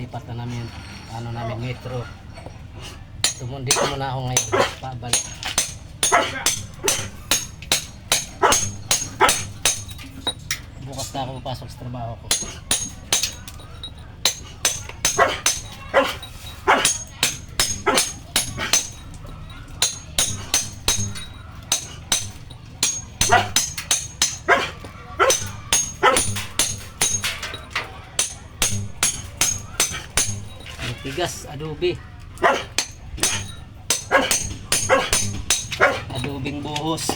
Lilipat na namin ano namin metro. Tumundi ko muna ako ngayon. Pabalik. Bukas na ako papasok sa trabaho ko. Tigas, adobe. Adobing buhos.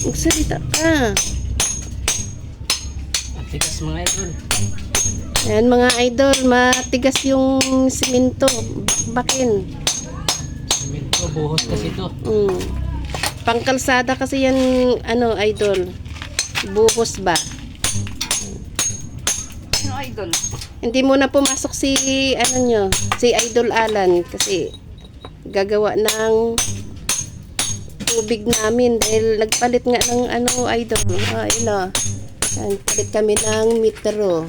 Magsalita ka. Ang tigas mga idol. Ayan mga idol, matigas yung simento. Bakbakin. Simento, buhos kasi ito. Pangkalsada kasi yan, ano, idol. Buhos ba? Ano idol? Hindi muna pumasok si, ano nyo, si Idol Alan. Kasi gagawa ng tubig namin dahil nagpalit nga ng ano, idol. Palit kami ng metro.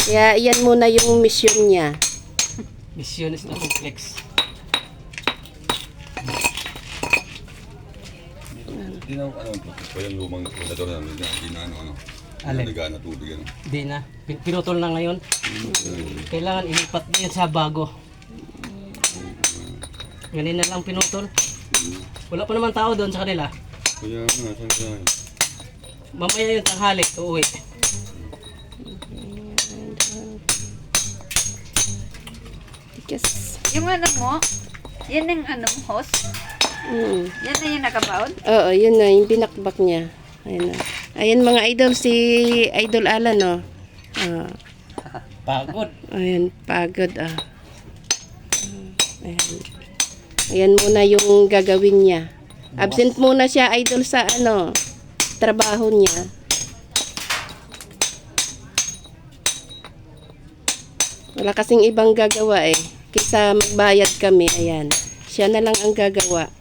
Kaya yan muna yung mission niya. Mission is na complex. Hindi na ano po yung lumang pundador na hindi na ano Alin? nagana tubig ano. Di na. Pinutol na ngayon. Kailangan ilipat din sa bago. Ganun na lang pinutol. Wala pa naman tao doon sa kanila. Kaya nga, saan. Mamaya yung tanghali, uuwi. Tigas. Yung ano mo, yan yung ano, host. Yan na yung nakabaon. Oo, yun na, yung binakbak niya. Ayan na. Ayan mga idol, si Idol Alan, no? Pagod. Ayan, pagod, Ayan. Ayan muna yung gagawin niya. Absent muna siya, idol, sa ano, trabaho niya. Wala kasing ibang gagawa eh. Kaysa magbayad kami, ayan. Siya na lang ang gagawa.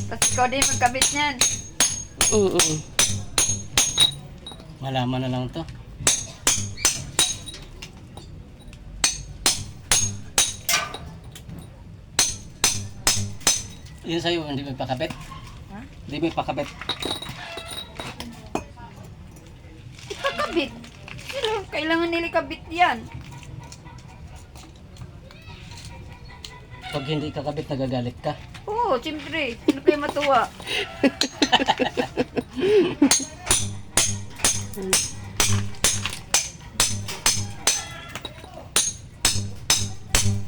Tapos ikaw din magkabit niyan. Malaman na lang to. Yun sa'yo, hindi mo ipakabit? Ha? Hindi mo ipakabit. Ipakabit. Sino kailangan nila kabit yan? Pag hindi kakabit, nagagalit ka. Oo, siyempre. Sino kayo matuwa?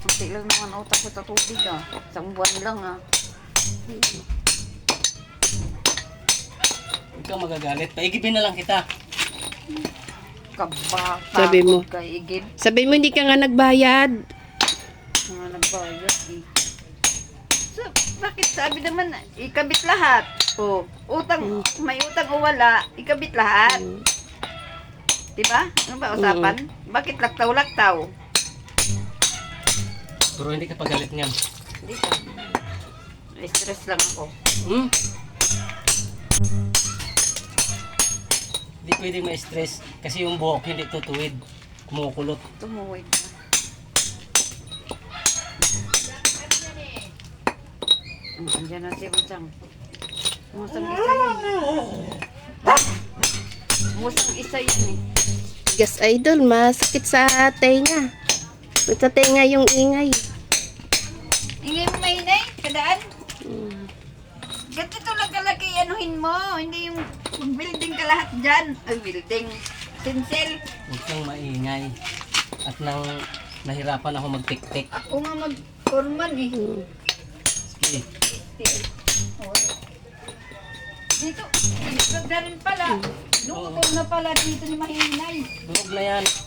Kunti lang naman utak ko sa tubig Isang buwan lang Huwag kang magagalit. Paigibin na lang kita. Kaba, Sabi mo. kay Igib. Sabi mo, hindi ka nga nagbayad. Mga nagbayad So, bakit sabi naman, ikabit lahat? O, utang, may utang o wala, ikabit lahat. Diba? Ano ba usapan? Bakit laktaw-laktaw? Pero hindi ka pagalit niyan. Hindi ka. Stress lang ako. Hindi pwede ma-stress kasi yung buhok hindi tutuwid. Kumukulot. Tumuwid na. Andiyan na si Musang. Musang isa yun. Musang isa yun eh. Gas idol, masakit sa tenga. Sa tenga yung ingay. mahinay, kadaan. Mm. Ganito lang kalaki, anuhin mo. Hindi yung building ka lahat dyan. Ay, building. Sinsel. Huwag kang maingay. At nang nahirapan ako magtik-tik. O nga mag-forman eh. Sige. Oh. Dito, dito na rin pala. Luto na pala dito ni mahinay. Durog na yan.